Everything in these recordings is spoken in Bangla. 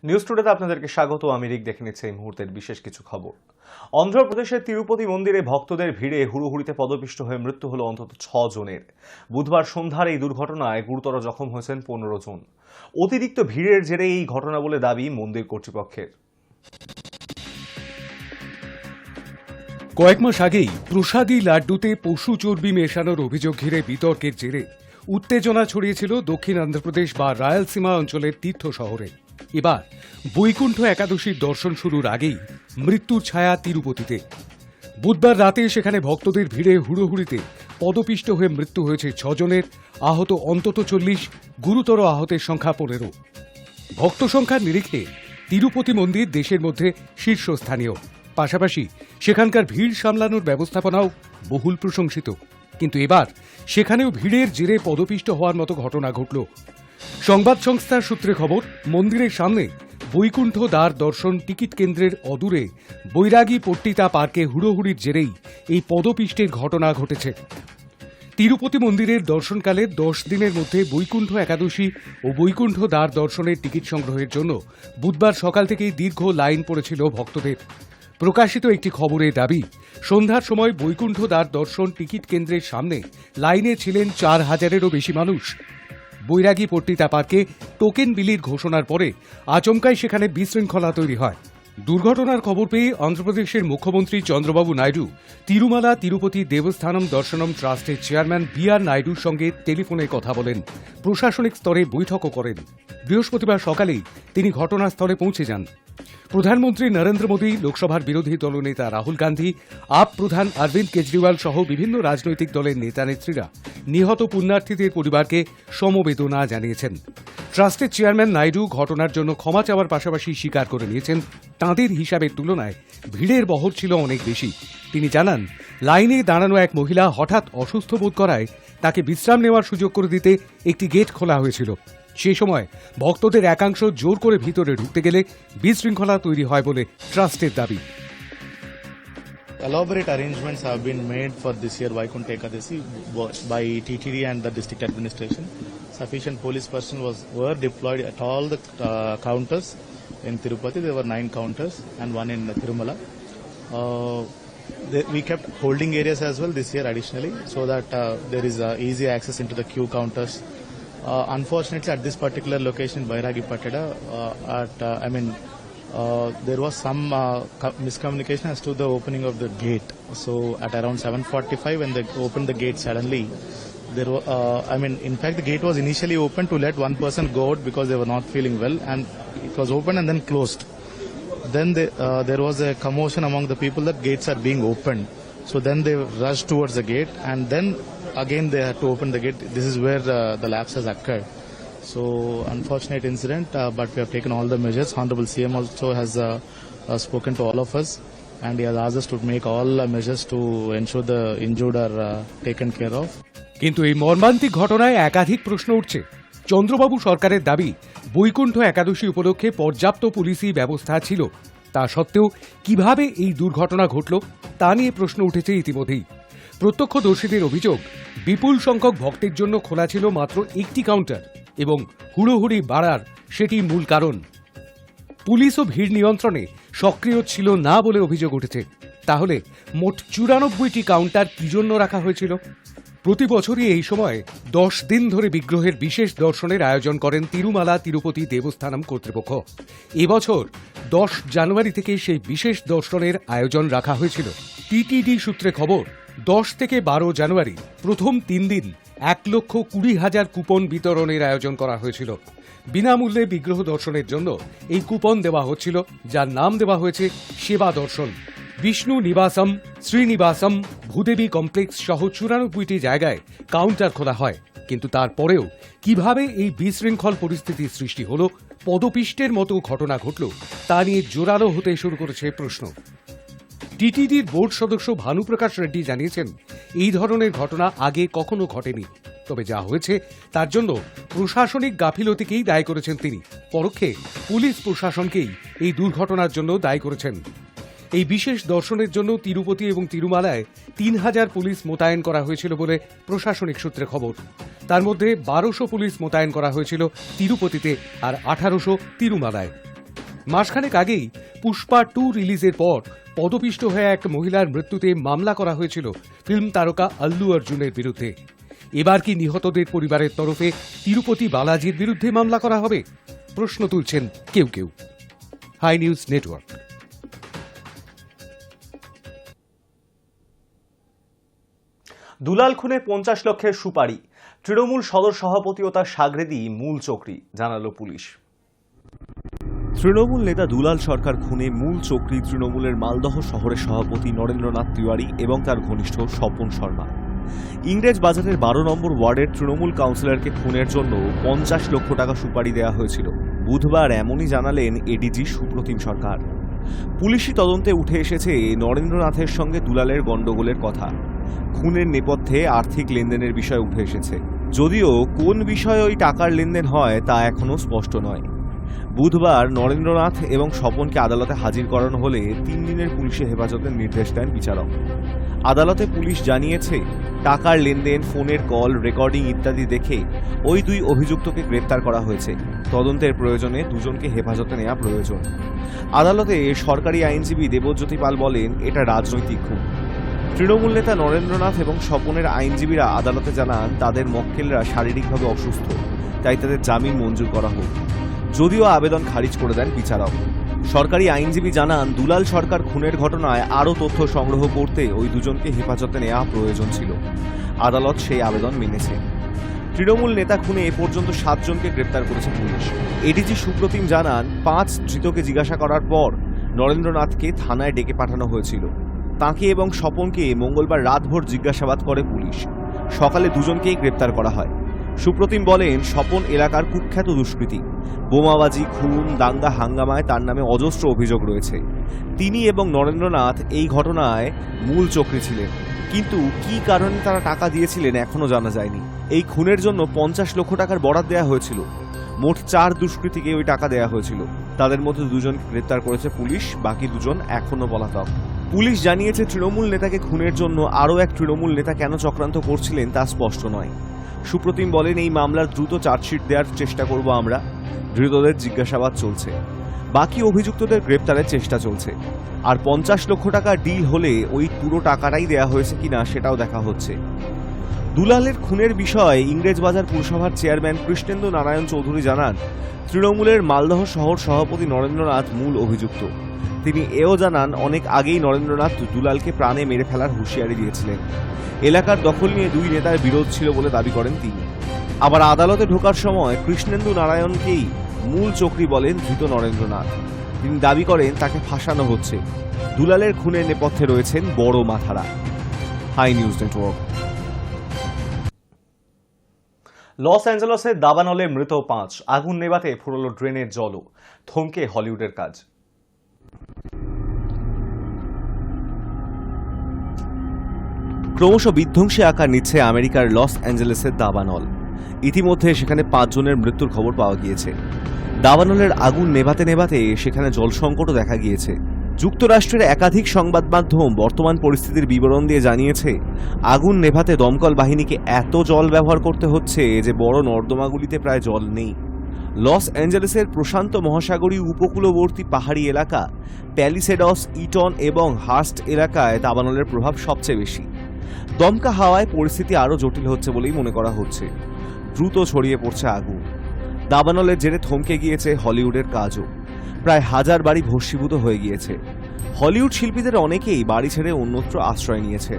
নিউজ টুডেতে আপনাদেরকে স্বাগত। আমি রিক দেখে নিচ্ছি এই মুহূর্তের বিশেষ কিছু খবর। অন্ধ্রপ্রদেশের তিরুপতি মন্দিরে ভক্তদের ভিড়ে হুড়োহুড়িতে পদপিষ্ট হয়ে মৃত্যু হলো অন্তত 6 জনের। বুধবার সন্ধ্যার এই দুর্ঘটনায় গুরুতর জখম হয়েছেন 15 জন। অতিরিক্ত ভিড়ের জেরে এই ঘটনা বলে দাবি মন্দির কর্তৃপক্ষের। কয়েক মাস আগেই প্রসাদী লাড্ডুতে পশু চর্বি মেশানোর অভিযোগ ঘিরে বিতর্কের জেরে উত্তেজনা ছড়িয়েছিল দক্ষিণ অন্ধ্রপ্রদেশ বা রায়ালসীমা অঞ্চলের তীর্থ শহরে। এবার বৈকুণ্ঠ একাদশীর দর্শন শুরুর আগেই মৃত্যুর ছায়া তিরুপতিতে। বুধবার রাতে সেখানে ভক্তদের ভিড়ে হুড়োহুড়িতে পদপিষ্ট হয়ে মৃত্যু হয়েছে 6 জনের, আহত অন্তত 40, গুরুতর আহতের সংখ্যা 15। ভক্ত সংখ্যার নিরিখে তিরুপতি মন্দির দেশের মধ্যে শীর্ষস্থানীয়। পাশাপাশি সেখানকার ভিড় সামলানোর ব্যবস্থাপনাও বহুল প্রশংসিত। কিন্তু এবার সেখানেও ভিড়ের জেরে পদপিষ্ট হওয়ার মতো ঘটনা ঘটল। সংবাদ সংস্থার সূত্রে খবর, মন্দিরের সামনে বৈকুণ্ঠ দ্বার দর্শন টিকিট কেন্দ্রের অদূরে বৈরাগী পট্টিতা পার্কে হুড়োহুড়ির জেরেই এই পদপিষ্টের ঘটনা ঘটেছে। তিরুপতি মন্দিরের দর্শনকালে 10 দিনের মধ্যে বৈকুণ্ঠ একাদশী ও বৈকুণ্ঠ দ্বার দর্শনের টিকিট সংগ্রহের জন্য বুধবার সকাল থেকেই দীর্ঘ লাইন পড়েছিল ভক্তদের। প্রকাশিত একটি খবরে দাবি, সন্ধ্যার সময় বৈকুণ্ঠ দ্বার দর্শন টিকিট কেন্দ্রের সামনে লাইনে ছিলেন 4000-এরও বেশি মানুষ। বৈরাগী পট্টিতা পার্কে টোকেন বিলির ঘোষণার পরে আচমকাই সেখানে বিশৃঙ্খলা তৈরি হয়। দুর্ঘটনার খবর পেয়ে অন্ধ্রপ্রদেশের মুখ্যমন্ত্রী চন্দ্রবাবু নাইডু তিরুমালা তিরুপতি দেবস্থানম দর্শনম ট্রাস্টের চেয়ারম্যান বি.আর. নাইডুর সঙ্গে টেলিফোনে কথা বলেন, প্রশাসনিক স্তরে বৈঠকও করেন। বৃহস্পতিবার সকালেই তিনি ঘটনাস্থলে পৌঁছে যান। প্রধানমন্ত্রী নরেন্দ্র মোদী, লোকসভার বিরোধী দলনেতা রাহুল গান্ধী, আপ প্রধান অরবিন্দ কেজরিওয়াল সহ বিভিন্ন রাজনৈতিক দলের নেতা নেত্রীরা নিহত পুণ্যার্থীদের পরিবারকে সমবেদনা জানিয়েছেন। ট্রাস্টের চেয়ারম্যান নাইডু ঘটনার জন্য ক্ষমা চাওয়ার পাশাপাশি স্বীকার করে নিয়েছেন, তাঁদের হিসাবের তুলনায় ভিড়ের বহর ছিল অনেক বেশি। তিনি জানান, লাইনে দাঁড়ানো এক মহিলা হঠাৎ অসুস্থ বোধ করায় তাকে বিশ্রাম নেওয়ার সুযোগ করে দিতে একটি গেট খোলা হয়েছিল। সেই সময় ভক্তদের একাংশ জোর করে ভিতরে ঢুকতে গেলে বিশৃঙ্খলা তৈরি হয় বলে ট্রাস্টের দাবি। Elaborate arrangements have been made for this year Vaikuntha Ekadasi by TTD and the district administration. Sufficient police personnel were deployed at all the counters in Tirupati. There were 9 counters and 1 in Tirumala. We kept holding areas as well this year additionally, so that there is easy access into the queue counters. Unfortunately, at this particular location, Bairagi Pattada, there was some miscommunication as to the opening of the gate. So at around 7:45, when they opened the gate suddenly, there were, in fact, the gate was initially opened to let one person go out because they were not feeling well, and it was opened and then closed. Then there was a commotion among the people that gates are being opened. So then they rushed towards the gate, and then again they had to open the gate. This is where the lapse has occurred. So unfortunate incident, but we have taken all the measures. Honorable CM also has spoken to all of us, and he has asked us to make all measures to ensure the injured are taken care of. কিন্তু এই মর্মান্তিক ঘটনায় একাধিক প্রশ্ন উঠছে। চন্দ্রবাবু সরকারের দাবি, বৈকুণ্ঠ একাদশী উপলক্ষে পর্যাপ্ত পুলিশি ব্যবস্থা ছিল। তা সত্ত্বেও কিভাবে এই দুর্ঘটনা ঘটল তা নিয়ে প্রশ্ন উঠেছে ইতিমধ্যেই। প্রত্যক্ষদর্শীদের অভিযোগ, বিপুল সংখ্যক ভক্তের জন্য খোলা ছিল মাত্র একটি কাউন্টার এবং হুড়োহুড়ি বাড়ার সেটি মূল কারণ। পুলিশও ভিড় নিয়ন্ত্রণে সক্রিয় ছিল না বলে অভিযোগ উঠেছে। তাহলে মোট 94টি কাউন্টার কি জন্য রাখা হয়েছিল? প্রতি বছরই এই সময় 10 দিন ধরে বিগ্রহের বিশেষ দর্শনের আয়োজন করেন তিরুমালা তিরুপতি দেবস্থানম কর্তৃপক্ষ। এবছর 10 জানুয়ারি থেকে সেই বিশেষ দর্শনের আয়োজন রাখা হয়েছিল। টিটিডি সূত্রে খবর, 10 থেকে 12 জানুয়ারি প্রথম 3 দিন 1,20,000 কুপন বিতরণের আয়োজন করা হয়েছিল। বিনামূল্যে বিগ্রহ দর্শনের জন্য এই কুপন দেওয়া হচ্ছিল, যার নাম দেওয়া হয়েছে সেবা দর্শন। বিষ্ণু নিবাসম, শ্রীনিবাসম, ভূদেবী কমপ্লেক্স সহ 94টি জায়গায় কাউন্টার খোলা হয়। কিন্তু তারপরেও কিভাবে এই বিশৃঙ্খল পরিস্থিতির সৃষ্টি হল, পদপিষ্টের মতো ঘটনা ঘটল, তা নিয়ে জোরালো হতে শুরু করেছে প্রশ্ন। টিটিডির বোর্ড সদস্য ভানুপ্রকাশ রেড্ডি জানিয়েছেন, এই ধরনের ঘটনা আগে কখনো ঘটেনি। তবে যা হয়েছে তার জন্য প্রশাসনিক গাফিলতিকেই দায়ী করেছেন তিনি। পরোক্ষে পুলিশ প্রশাসনকেই এই দুর্ঘটনার জন্য দায়ী করেছেন। এই বিশেষ দর্শনের জন্য তিরুপতি এবং তিরুমালায় 3000 পুলিশ মোতায়েন করা হয়েছিল বলে প্রশাসনিক সূত্রে খবর। তার মধ্যে 1200 পুলিশ মোতায়েন করা হয়েছিল তিরুপতিতে আর 1800 তিরুমালায়। মাসখানেক আগেই পুষ্পা 2 রিলিজের পর পদপিষ্ট হয়ে এক মহিলার মৃত্যুতে মামলা করা হয়েছিল ফিল্ম তারকা আল্লু অর্জুনের বিরুদ্ধে। এবার কি নিহতদের পরিবারের তরফে তিরুপতি বালাজির বিরুদ্ধে মামলা করা হবে, প্রশ্ন তুলছেন কেউ কেউ। High news network. দুলাল খুনে 50 লক্ষের সুপারি, তৃণমূল সদর সভাপতি ও তার সাগরেদী মূল চক্রী, জানালো পুলিশ। তৃণমূল নেতা দুলাল সরকার খুনে মূল চক্রী তৃণমূলের মালদহ শহরের সভাপতি নরেন্দ্রনাথ তিওয়ারি এবং তার ঘনিষ্ঠ স্বপন শর্মা। ইংরেজ বাজারের 12 নম্বর ওয়ার্ডের তৃণমূল কাউন্সিলরকে খুনের জন্য 50 লক্ষ টাকা সুপারি দেওয়া হয়েছিল। বুধবার এমনই জানালেন এডিজি সুপ্রতিম সরকার। পুলিশি তদন্তে উঠে এসেছে নরেন্দ্রনাথের সঙ্গে দুলালের গন্ডগোলের কথা। খুনের নেপথ্যে আর্থিক লেনদেনের বিষয় উঠে এসেছে, যদিও কোন বিষয়ে ওই টাকার লেনদেন হয় তা এখনও স্পষ্ট নয়। বুধবার নরেন্দ্রনাথ এবং স্বপনকে আদালতে হাজির করানো হলে 3 দিনের পুলিশি হেফাজতের নির্দেশ দেন বিচারক। আদালতে পুলিশ জানিয়েছে, টাকার লেনদেন, ফোনের কল রেকর্ডিং ইত্যাদি দেখে ওই 2 অভিযুক্তকে গ্রেপ্তার করা হয়েছে। তদন্তের প্রয়োজনে দুজনকে হেফাজতে নেওয়া প্রয়োজন। আদালতে সরকারি আইনজীবী দেবজ্যোতি পাল বলেন, এটা রাজনৈতিক খুন। তৃণমূল নেতা নরেন্দ্রনাথ এবং স্বপনের আইনজীবীরা আদালতে জানান, তাদের মক্কেলরা শারীরিকভাবে অসুস্থ, তাই তাদের জামিন মঞ্জুর করা হোক, যদিও আবেদন খারিজ করে দেন বিচারক। সরকারি আইনজীবী জানান, দুলাল সরকার খুনের ঘটনায় আরও তথ্য সংগ্রহ করতে ওই দুজনকে হেফাজতে নেওয়া প্রয়োজন ছিল। আদালত সেই আবেদন মেনেছে। তৃণমূল নেতা খুনে এ পর্যন্ত 7 জনকে গ্রেপ্তার করেছে পুলিশ। এডিজি সুপ্রতিম জানান, 5 ধৃতকে জিজ্ঞাসা করার পর নরেন্দ্রনাথকে থানায় ডেকে পাঠানো হয়েছিল। তাঁকে এবং স্বপনকে মঙ্গলবার রাতভর জিজ্ঞাসাবাদ করে পুলিশ। সকালে দুজনকেই গ্রেপ্তার করা হয়। সুপ্রতিম বলেন, স্বপন এলাকার কুখ্যাত দুষ্কৃতী। বোমাবাজি, খুন, দাঙ্গা হাঙ্গামায় তার নামে অজস্র অভিযোগ রয়েছে। তিনি এবং নরেন্দ্রনাথ এই ঘটনায় মূল চক্রী ছিলেন, কিন্তু কী কারণে তারা টাকা দিয়েছিলেন এখনও জানা যায়নি। এই খুনের জন্য 50 লক্ষ টাকার বরাদ দেওয়া হয়েছিল। মোট 4 দুষ্কৃতীকে ওই টাকা দেওয়া হয়েছিল। তাদের মধ্যে 2 জনকে গ্রেপ্তার করেছে পুলিশ, বাকি 2 জন এখনও পলাতক। পুলিশ জানিয়েছে, তৃণমূল নেতাকে খুনের জন্য আরও এক তৃণমূল নেতা কেন চক্রান্ত করছিলেন তা স্পষ্ট নয়। সুপ্রতিম বলেন, এই মামলার দ্রুত চার্জশিট দেওয়ার চেষ্টা করব আমরা। ধৃতদের জিজ্ঞাসাবাদ চলছে, বাকি অভিযুক্তদের গ্রেপ্তারের চেষ্টা চলছে। আর 50 লক্ষ টাকা ডিল হলে ওই পুরো টাকাটাই দেয়া হয়েছে কিনা সেটাও দেখা হচ্ছে। দুলালের খুনের বিষয়ে ইংরেজবাজার পুরসভার চেয়ারম্যান কৃষ্ণেন্দু নারায়ণ চৌধুরী জানান, তৃণমূলের মালদহ শহর সভাপতি নরেন্দ্রনাথ মূল অভিযুক্ত। তিনি এও জানান, অনেক আগেই নরেন্দ্রনাথ দুলালকে প্রাণে মেরে ফেলার হুঁশিয়ারি দিয়েছিলেন। এলাকার দখল নিয়ে 2 নেতার বিরোধ ছিল বলে দাবি করেন তিনি। আবার আদালতে ঢোকার সময় কৃষ্ণেন্দু নারায়ণকেই মূল চক্রী বলেন ধৃত নরেন্দ্রনাথ। তিনি দাবি করেন, তাকে ফাঁসানো হচ্ছে। দুলালের খুনের নেপথ্যে রয়েছেন বড় মাথারা। Hi news network. লস অ্যাঞ্জেলসের দাবানলে মৃত 5, আগুন নেভাতে ফুরল ড্রেনের জলও, থমকে হলিউডের কাজ। ক্রমশ বিধ্বংসী আকার নিচ্ছে আমেরিকার লস অ্যাঞ্জেলেসের দাবানল। ইতিমধ্যে সেখানে 5 জনের মৃত্যুর খবর পাওয়া গিয়েছে। দাবানলের আগুন নেভাতে নেভাতে সেখানে জল সংকটও দেখা গিয়েছে। যুক্তরাষ্ট্রের একাধিক সংবাদ মাধ্যম বর্তমান পরিস্থিতির বিবরণ দিয়ে জানিয়েছে, আগুন নেভাতে দমকল বাহিনীকে এত জল ব্যবহার করতে হচ্ছে যে বড় নর্দমাগুলিতে প্রায় জল নেই। লস অ্যাঞ্জেলেসের প্রশান্ত মহাসাগরীয় উপকূলবর্তী পাহাড়ি এলাকা প্যালিসেডস, ইটন এবং হার্স্ট এলাকায় দাবানলের প্রভাব সবচেয়ে বেশি। দমকা হাওয়ায় পরিস্থিতি আরও জটিল হচ্ছে বলেই মনে করা হচ্ছে। দ্রুত ছড়িয়ে পড়ছে আগুন। দাবানলের জেরে থমকে গিয়েছে হলিউডের কাজও। প্রায় 1000 বাড়ি ভস্মীভূত হয়ে গিয়েছে। হলিউড শিল্পীদের অনেকেই বাড়ি ছেড়ে অন্যত্র আশ্রয় নিয়েছে।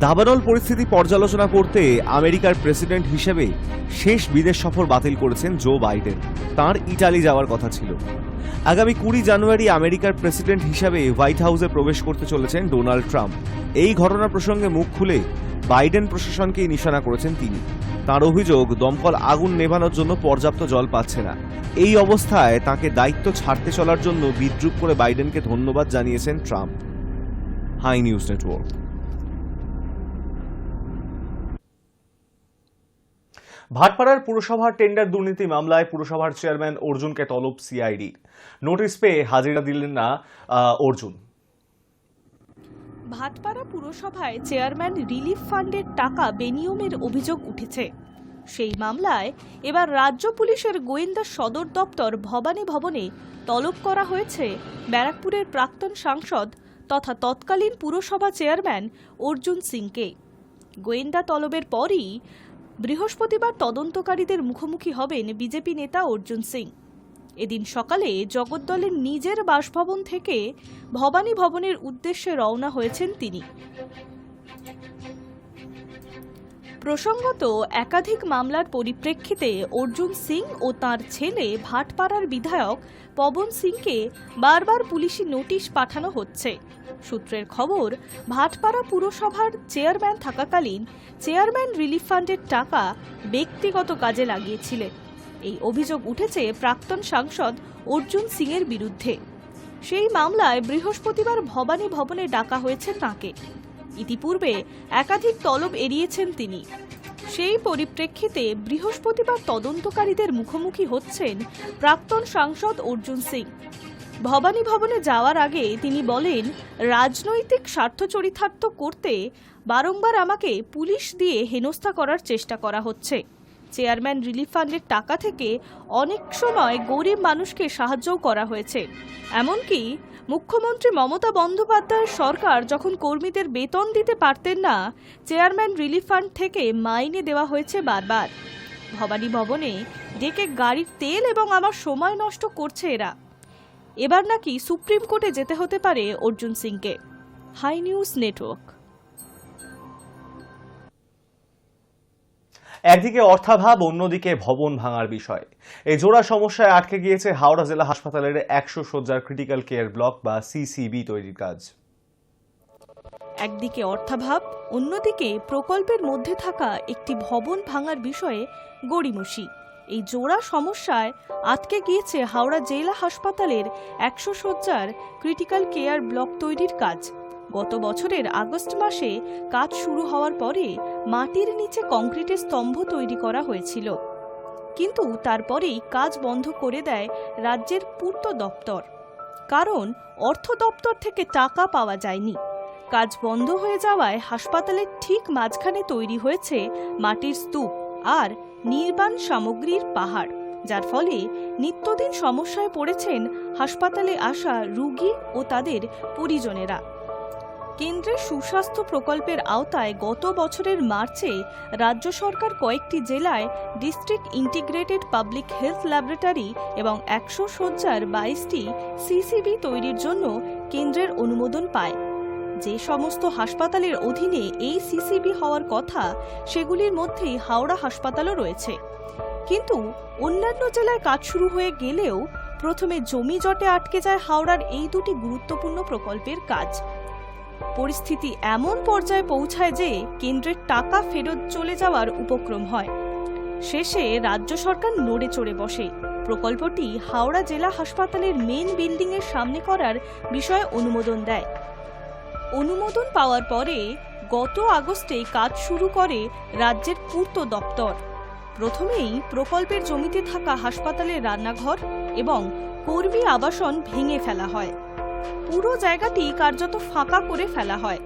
দাবানল পরিস্থিতি পর্যালোচনা করতে আমেরিকার প্রেসিডেন্ট হিসেবে শেষ বিদেশ সফর বাতিল করেছেন জো বাইডেন। তাঁর ইটালি যাওয়ার কথা ছিল। আগামী 20 জানুয়ারি আমেরিকার প্রেসিডেন্ট হিসাবে হোয়াইট হাউসে প্রবেশ করতে চলেছেন ডোনাল্ড ট্রাম্প। এই ঘটনা প্রসঙ্গে মুখ খুলে বাইডেন প্রশাসনকেই নিশানা করেছেন তিনি। তাঁর অভিযোগ, দমকল আগুন নেভানোর জন্য পর্যাপ্ত জল পাচ্ছে না। এই অবস্থায় তাঁকে দায়িত্ব ছাড়তে চলার জন্য বিদ্রূপ করে বাইডেনকে ধন্যবাদ জানিয়েছেন ট্রাম্প। Hi news network. ভাটপাড়ার পুরসভার টেন্ডার দুর্নীতি মামলায় পুরসভার চেয়ারম্যান অর্জুনকে তলব সিআইডির। নোটিশ পেয়ে হাজিরা দিলেন না অর্জুন। ভাটপাড়া পুরসভায় চেয়ারম্যান রিলিফ ফান্ডের টাকা বেনিয়মের অভিযোগ উঠেছে। সেই মামলায় এবার রাজ্য পুলিশের গোয়েন্দা সদর দপ্তর ভবানী ভবনে তলব করা হয়েছে ব্যারাকপুরের প্রাক্তন সাংসদ তথা তৎকালীন পুরসভা চেয়ারম্যান অর্জুন সিংকে। গোয়েন্দা তলবের পরই বৃহস্পতিবার তদন্তকারীদের মুখোমুখি হবেন বিজেপি নেতা অর্জুন সিং। এদিন সকালে জগদ্দলের নিজের বাসভবন থেকে ভবানী ভবনের উদ্দেশ্যে রওনা হয়েছেন তিনি। প্রসঙ্গত, একাধিক মামলার পরিপ্রেক্ষিতে অর্জুন সিং ও তার ছেলে ভাটপাড়ার বিধায়ক পবন সিংকে বারবার পুলিশি নোটিশ পাঠানো হচ্ছে। সূত্রের খবর, ভাটপাড়া পুরসভার চেয়ারম্যান থাকাকালীন চেয়ারম্যান রিলিফ ফান্ডের টাকা ব্যক্তিগত কাজে লাগিয়েছিলেন। এই অভিযোগ উঠেছে প্রাক্তন সাংসদ অর্জুন সিংয়ের বিরুদ্ধে। সেই মামলায় বৃহস্পতিবার ভবানী ভবনে ডাকা হয়েছে তাঁকে। ইতিপূর্বে একাধিক তলব এড়িয়েছেন তিনি। সেই পরিপ্রেক্ষিতে বৃহস্পতিবার তদন্তকারীদের মুখোমুখি হচ্ছেন প্রাক্তন সাংসদ অর্জুন সিং। ভবানী ভবনে যাওয়ার আগে তিনি বলেন, রাজনৈতিক স্বার্থ চরিতার্থ করতে বারংবার আমাকে পুলিশ দিয়ে হেনস্থা করার চেষ্টা করা হচ্ছে। চেয়ারম্যান রিলিফ ফান্ডের টাকা থেকে অনেক সময় গরিব মানুষকে সাহায্যও করা হয়েছে। এমনকি মুখ্যমন্ত্রী মমতা বন্দ্যোপাধ্যায়ের সরকার যখন কর্মীদের বেতন দিতে পারতেন না, চেয়ারম্যান রিলিফ ফান্ড থেকে মাইনে দেওয়া হয়েছে বারবার। ভবানী ভবনে ডেকে গাড়ির তেল এবং আমার সময় নষ্ট করছে এরা। এবার নাকি সুপ্রিম কোর্টে যেতে হতে পারে অর্জুন সিংকে। Hi news network. একদিকে অর্থাভাব, অন্যদিকে ভবন ভাঙার বিষয়। এই জোড়া সমস্যায় আটকে গিয়েছে হাওড়া জেলা হাসপাতালের 100 শয্যার ক্রিটিক্যাল কেয়ার ব্লক বা সিসিবি তৈরির কাজ। একদিকে অর্থাভাব, অন্যদিকে প্রকল্পের মধ্যে থাকা একটি ভবন ভাঙার বিষয়ে গড়িমসি। এই জোড়া সমস্যায় আটকে গিয়েছে হাওড়া জেলা হাসপাতালের 100 শয্যার ক্রিটিক্যাল কেয়ার ব্লক তৈরির কাজ। গত বছরের আগস্ট মাসে কাজ শুরু হওয়ার পরে মাটির নিচে কংক্রিটের স্তম্ভ তৈরি করা হয়েছিল, কিন্তু তারপরেই কাজ বন্ধ করে দেয় রাজ্যের পূর্ত দপ্তর। কারণ অর্থ দপ্তর থেকে টাকা পাওয়া যায়নি। কাজ বন্ধ হয়ে যাওয়ায় হাসপাতালের ঠিক মাঝখানে তৈরি হয়েছে মাটির স্তূপ আর নির্মাণ সামগ্রীর পাহাড়, যার ফলে নিত্যদিন সমস্যায় পড়েছেন হাসপাতালে আসা রোগী ও তাদের পরিজনেরা। কেন্দ্রের সুস্বাস্থ্য প্রকল্পের আওতায় গত বছরের মার্চে রাজ্য সরকার কয়েকটি জেলায় district integrated public health laboratory এবং 100 শয্যার 22টি সিসিবি তৈরির জন্য কেন্দ্রের অনুমোদন পায়। যে সমস্ত হাসপাতালের অধীনে এই সিসিবি হওয়ার কথা, সেগুলির মধ্যেই হাওড়া হাসপাতালও রয়েছে। কিন্তু অন্যান্য জেলায় কাজ শুরু হয়ে গেলেও প্রথমে জমি জটে আটকে যায় হাওড়ার এই দুটি গুরুত্বপূর্ণ প্রকল্পের কাজ। পরিস্থিতি এমন পর্যায়ে পৌঁছায় যে কেন্দ্রের টাকা ফেরত চলে যাওয়ার উপক্রম হয়। শেষে রাজ্য সরকার নড়ে চড়ে বসে প্রকল্পটি হাওড়া জেলা হাসপাতালের মেন বিল্ডিং এর সামনে করার বিষয়ে অনুমোদন দেয়। অনুমোদন পাওয়ার পরে গত আগস্টে কাজ শুরু করে রাজ্যের পূর্ত দপ্তর। প্রথমেই প্রকল্পের জমিতে থাকা হাসপাতালের রান্নাঘর এবং কর্মী আবাসন ভেঙে ফেলা হয়। পুরো জায়গাটি কার্যত ফাঁকা করে ফেলা হয়।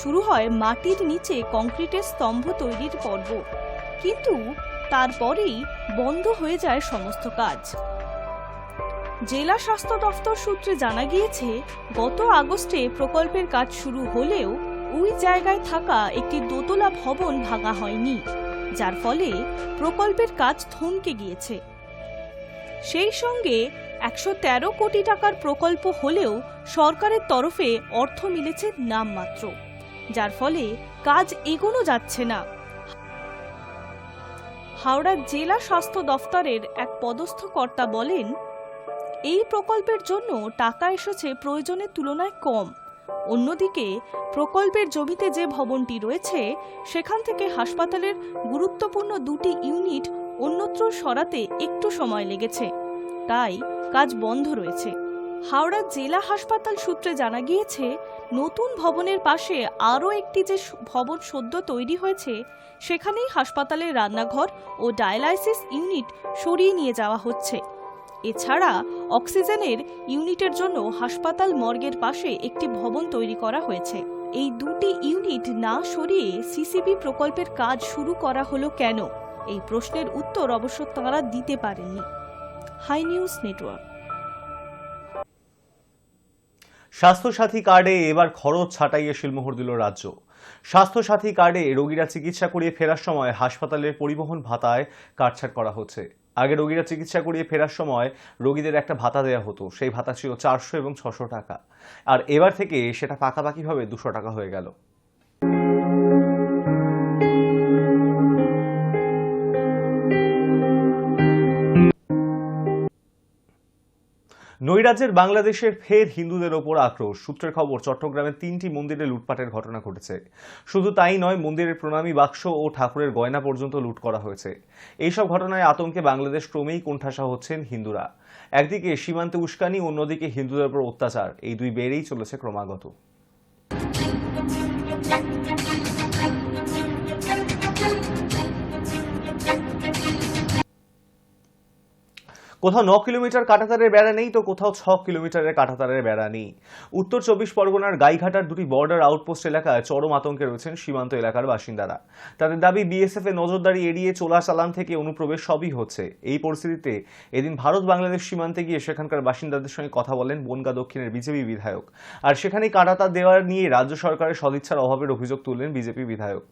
শুরু হয় মাটির নিচে কংক্রিটের স্তম্ভ তৈরির পর্ব, কিন্তু তারপরেই বন্ধ হয়ে যায় সমস্ত কাজ। জেলা স্বাস্থ্য দফতর সূত্রে জানা গিয়েছে, গত আগস্টে প্রকল্পের কাজ শুরু হলেও ওই জায়গায় থাকা একটি দোতলা ভবন ভাঙা হয়নি, যার ফলে প্রকল্পের কাজ থমকে গিয়েছে। সেই সঙ্গে 113 কোটি টাকার প্রকল্প হলেও সরকারের তরফে অর্থ মিলেছে নামমাত্র, যার ফলে কাজ এগোনো যাচ্ছে না। হাওড়া জেলা স্বাস্থ্য দফতরের এক পদস্থ কর্তা বলেন, এই প্রকল্পের জন্য টাকা এসেছে প্রয়োজনের তুলনায় কম। অন্যদিকে প্রকল্পের জমিতে যে ভবনটি রয়েছে সেখান থেকে হাসপাতালের গুরুত্বপূর্ণ দুটি ইউনিট অন্যত্র সরাতে একটু সময় লেগেছে, তাই কাজ বন্ধ রয়েছে। হাওড়া জেলা হাসপাতাল সূত্রে জানা গিয়েছে, নতুন ভবনের পাশে আরও একটি যে ভবন সদ্য তৈরি হয়েছে সেখানেই হাসপাতালের রান্নাঘর ও ডায়ালাইসিস ইউনিট সরিয়ে নিয়ে যাওয়া হচ্ছে। এছাড়া অক্সিজেনের ইউনিটের জন্য হাসপাতাল মর্গের পাশে একটি ভবন তৈরি করা হয়েছে। এই দুটি ইউনিট না সরিয়ে সিসিবি প্রকল্পের কাজ শুরু করা হলো কেন? এই প্রশ্নের উত্তর অবশ্য তাঁরা দিতে পারেননি। High news network. স্বাস্থ্যসাথী কার্ডে এবার খরচ ছাঁটাইয়ে শিলমোহর দিল রাজ্য। স্বাস্থ্যসাথী কার্ডে রোগীরা চিকিৎসা করিয়ে ফেরার সময় হাসপাতালের পরিবহন ভাতায় কাটছাঁট করা হচ্ছে। আগে রোগীরা চিকিৎসা করিয়ে ফেরার সময় রোগীদের একটা ভাতা দেওয়া হতো, সেই ভাতা ছিল 400 এবং 600 টাকা, আর এবার থেকে সেটা পাকাপাকিভাবে 200 টাকা হয়ে গেল। নৈরাজ্যের বাংলাদেশের ফের হিন্দুদের ওপর আক্রোশ। সূত্রের খবর, চট্টগ্রামের 3টি মন্দিরে লুটপাটের ঘটনা ঘটেছে। শুধু তাই নয়, মন্দিরের প্রণামী বাক্স ও ঠাকুরের গয়না পর্যন্ত লুট করা হয়েছে। এইসব ঘটনায় আতঙ্কে বাংলাদেশ ক্রমেই কোণঠাসা হচ্ছেন হিন্দুরা। একদিকে সীমান্তে উস্কানি, অন্যদিকে হিন্দুদের উপর অত্যাচার, এই দুই বেড়েই চলেছে ক্রমাগত। কোথাও 9 কিলোমিটার কাঁটাতারের বেড়া নেই, তো কোথাও 6 কিলোমিটারের কাঁটাতারের বেড়া নেই। উত্তর 24 পরগনার গাইঘাটার দুটি বর্ডার আউটপোস্ট এলাকায় চরম আতঙ্কে রয়েছেন সীমান্ত এলাকার বাসিন্দারা। তাদের দাবি, বিএসএফ এর নজরদারি এড়িয়ে চোরাচালান থেকে অনুপ্রবেশ সবই হচ্ছে। এই পরিস্থিতিতে এদিন ভারত বাংলাদেশ সীমান্তে গিয়ে সেখানকার বাসিন্দাদের সঙ্গে কথা বলেন বনগাঁ দক্ষিণের বিজেপি বিধায়ক। আর সেখানেই কাঁটাতার দেওয়ার নিয়ে রাজ্য সরকারের সদিচ্ছার অভাবের অভিযোগ তুললেন বিজেপি বিধায়ক।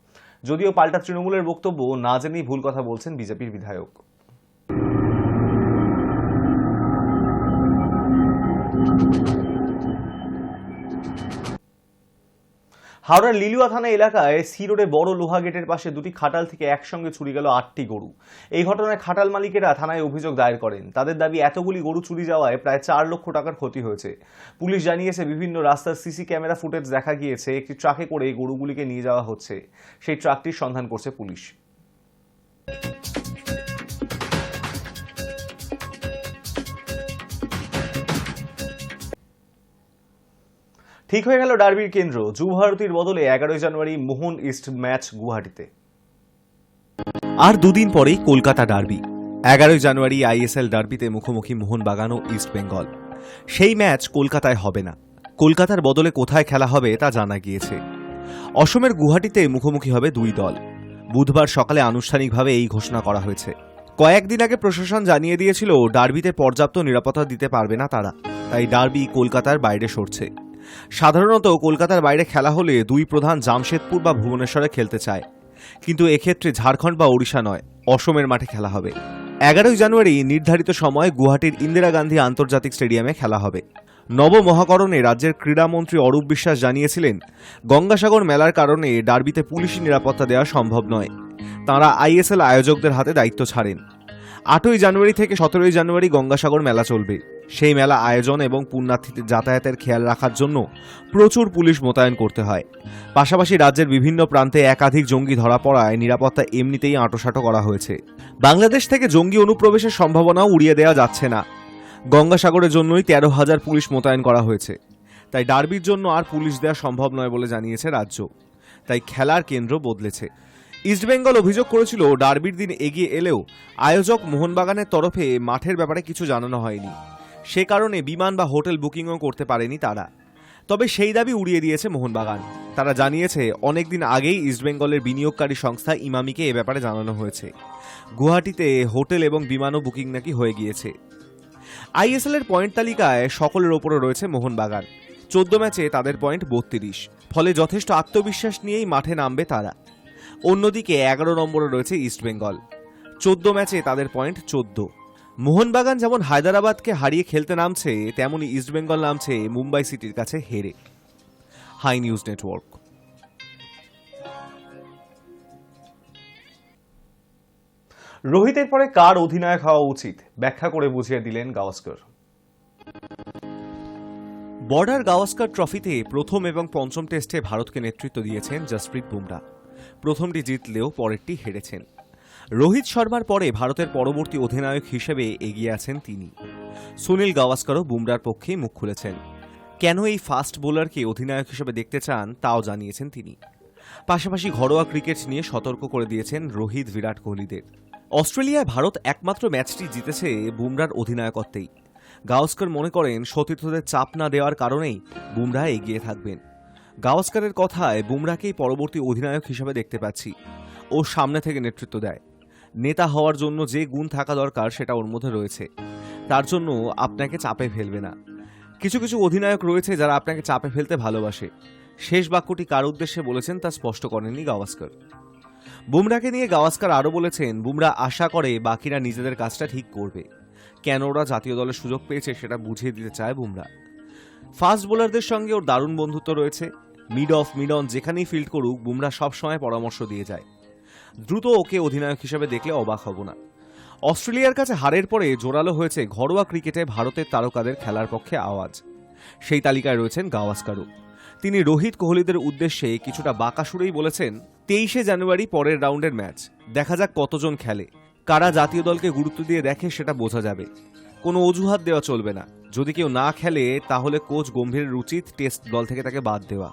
যদিও পাল্টা তৃণমূলের বক্তব্য, না জেনেই ভুল কথা বলছেন বিজেপির বিধায়ক। হাওড়ার লিলুয়া থানা এলাকায় সি রোডে বড় লোহা গেটের পাশে দুটি খাটাল থেকে একসঙ্গে চুরি গেল 8টি গরু। এই ঘটনায় খাটাল মালিকেরা থানায় অভিযোগ দায়ের করেন। তাদের দাবি, এতগুলি গরু চুরি যাওয়ায় প্রায় 4 লক্ষ টাকার ক্ষতি হয়েছে। পুলিশ জানিয়েছে, বিভিন্ন রাস্তার সিসি ক্যামেরা ফুটেজ দেখা গিয়েছে একটি ট্রাকে করে গরুগুলিকে নিয়ে যাওয়া হচ্ছে। সেই ট্রাকটির সন্ধান করছে পুলিশ। ঠিক হয়ে গেল ডার্বির কেন্দ্র। যুবভারতীর বদলে 11 জানুয়ারি মোহন ইস্ট ম্যাচ গুয়াহাটিতে। আর দুদিন পরেই কলকাতা ডার্বি। 11 জানুয়ারি আইএসএল ডার্বিতে মুখোমুখি মোহনবাগান ও ইস্ট বেঙ্গল। সেই ম্যাচ কলকাতায় হবে না। কলকাতার বদলে কোথায় খেলা হবে তা জানা গিয়েছে। অসমের গুয়াহাটিতে মুখোমুখি হবে দুই দল। বুধবার সকালে আনুষ্ঠানিকভাবে এই ঘোষণা করা হয়েছে। কয়েকদিন আগে প্রশাসন জানিয়ে দিয়েছিল ডার্বিতে পর্যাপ্ত নিরাপত্তা দিতে পারবে না তারা, তাই ডার্বি কলকাতার বাইরে সরছে। সাধারণত কলকাতার বাইরে খেলা হলে দুই প্রধান জামশেদপুর বা ভুবনেশ্বরে খেলতে চায়, কিন্তু এক্ষেত্রে ঝাড়খণ্ড বা ওড়িশা নয়, অসমের মাঠে খেলা হবে। 11 জানুয়ারি নির্ধারিত সময় গুয়াহাটির ইন্দিরা গান্ধী আন্তর্জাতিক স্টেডিয়ামে খেলা হবে। নবমহাকরণে রাজ্যের ক্রীড়ামন্ত্রী অরূপ বিশ্বাস জানিয়েছিলেন, গঙ্গাসাগর মেলার কারণে ডার্বিতে পুলিশি নিরাপত্তা দেওয়া সম্ভব নয়। তাঁরা আইএসএল আয়োজকদের হাতে দায়িত্ব ছাড়েন। 8 জানুয়ারি থেকে 17 জানুয়ারি গঙ্গাসাগর মেলা চলবে। সেই মেলা আয়োজন এবং পুণ্যার্থীদের যাতায়াতের খেয়াল রাখার জন্য প্রচুর পুলিশ মোতায়েন করতে হয়। পাশাপাশি রাজ্যের বিভিন্ন প্রান্তে একাধিক জঙ্গি ধরা পড়ায় নিরাপত্তা এমনিতেই আঁটোসাঁটো করা হয়েছে। বাংলাদেশ থেকে জঙ্গি অনুপ্রবেশের সম্ভাবনাও উড়িয়ে দেওয়া যাচ্ছে না। গঙ্গাসাগরের জন্যই 13,000 পুলিশ মোতায়েন করা হয়েছে। তাই ডার্বির জন্য আর পুলিশ দেওয়া সম্ভব নয় বলে জানিয়েছে রাজ্য। তাই খেলার কেন্দ্র বদলেছে। ইস্টবেঙ্গল অভিযোগ করেছিল, ডার্বির দিন এগিয়ে এলেও আয়োজক মোহনবাগানের তরফে মাঠের ব্যাপারে কিছু জানানো হয়নি। সে কারণে বিমান বা হোটেল বুকিংও করতে পারেনি তারা। তবে সেই দাবি উড়িয়ে দিয়েছে মোহনবাগান। তারা জানিয়েছে, অনেকদিন আগেই ইস্টবেঙ্গলের বিনিয়োগকারী সংস্থা ইমামিকে এ ব্যাপারে জানানো হয়েছে। গুয়াহাটিতে হোটেল এবং বিমানও বুকিং নাকি হয়ে গিয়েছে। আইএসএল এর পয়েন্ট তালিকায় সকলের ওপরে রয়েছে মোহনবাগান। 14 ম্যাচে তাদের পয়েন্ট 32, ফলে যথেষ্ট আত্মবিশ্বাস নিয়েই মাঠে নামবে তারা। অন্যদিকে 11 নম্বরে রয়েছে ইস্টবেঙ্গল। 14 ম্যাচে তাদের পয়েন্ট 14। মোহনবাগান যেমন হায়দ্রাবাদকে হারিয়ে খেলতে নামছে, তেমনি ইস্টবেঙ্গল নামছে মুম্বাই সিটির কাছে হেরে। High news network. রোহিতের পরে কার অধিনায়ক হওয়া উচিত, ব্যাখ্যা করে বুঝিয়ে দিলেন গাওস্কর। বর্ডার গাওস্কর ট্রফিতে প্রথম এবং পঞ্চম টেস্টে ভারতকে নেতৃত্ব দিয়েছেন জসপ্রীত বুমরা। প্রথমটি জিতলেও পরেরটি হেরেছেন। রোহিত শর্মার পরে ভারতের পরবর্তী অধিনায়ক হিসেবে এগিয়ে আছেন তিনি। সুনীল গাওস্করও বুমরার পক্ষে মুখ খুলেছেন। কেন এই ফাস্ট বোলারকে অধিনায়ক হিসেবে দেখতে চান তাও জানিয়েছেন তিনি। পাশাপাশি ঘরোয়া ক্রিকেট নিয়ে সতর্ক করে দিয়েছেন রোহিত, বিরাট কোহলিদের। অস্ট্রেলিয়ায় ভারত একমাত্র ম্যাচটি জিতেছে বুমরার অধিনায়কত্বেই। গাওস্কর মনে করেন, সতীর্থদের চাপ না দেওয়ার কারণেই বুমরা এগিয়ে থাকবেন। গাওস্করের কথায়, বুমরাকেই পরবর্তী অধিনায়ক হিসেবে দেখতে পাচ্ছি। ও সামনে থেকে নেতৃত্ব দেয়। নেতা হওয়ার জন্য যে গুণ থাকা দরকার সেটা ওর মধ্যে রয়েছে, তার জন্য আপনাকে চাপে ফেলবে না। কিছু কিছু অধিনায়ক রয়েছে যারা আপনাকে চাপে ফেলতে ভালোবাসে। শেষ বাক্যটি কার উদ্দেশ্যে বলেছেন তা স্পষ্ট করেননি গাভাস্কার। বুমরাকে নিয়ে গাভাস্কার আরও বলেছেন, বুমরা আশা করে বাকিরা নিজেদের কাজটা ঠিক করবে। কেন ওরা জাতীয় দলের সুযোগ পেয়েছে সেটা বুঝিয়ে দিতে চায় বুমরা। ফাস্ট বোলারদের সঙ্গে ওর দারুণ বন্ধুত্ব রয়েছে। মিড অফ মিড অন যেখানেই ফিল্ড করুক বুমরা সবসময় পরামর্শ দিয়ে যায়। দ্রুত ওকে অধিনায়ক হিসেবে দেখলে অবাক হব না। অস্ট্রেলিয়ার কাছে হারের পরে জোরালো হয়েছে ঘরোয়া ক্রিকেটে ভারতের তারকাদের খেলার পক্ষে আওয়াজ। সেই তালিকায় রয়েছেন গাভাস্কারও। তিনি রোহিত কোহলিদের উদ্দেশ্যে কিছুটা বাঁকা সুরেই বলেছেন, 23শে জানুয়ারি পরের রাউন্ডের ম্যাচ, দেখা যাক কতজন খেলে, কারা জাতীয় দলকে গুরুত্ব দিয়ে দেখে সেটা বোঝা যাবে। কোনো অজুহাত দেওয়া চলবে না। যদি কেউ না খেলে তাহলে কোচ গম্ভীরের উচিত টেস্ট দল থেকে তাকে বাদ দেওয়া।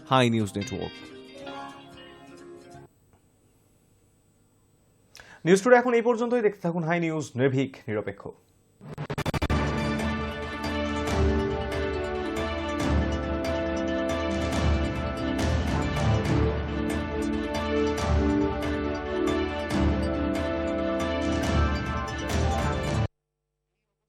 Hi news network. News today এখন এই পর্যন্তই। দেখতে থাকুন হাই নিউজ, নির্ভীক, নিরপেক্ষ।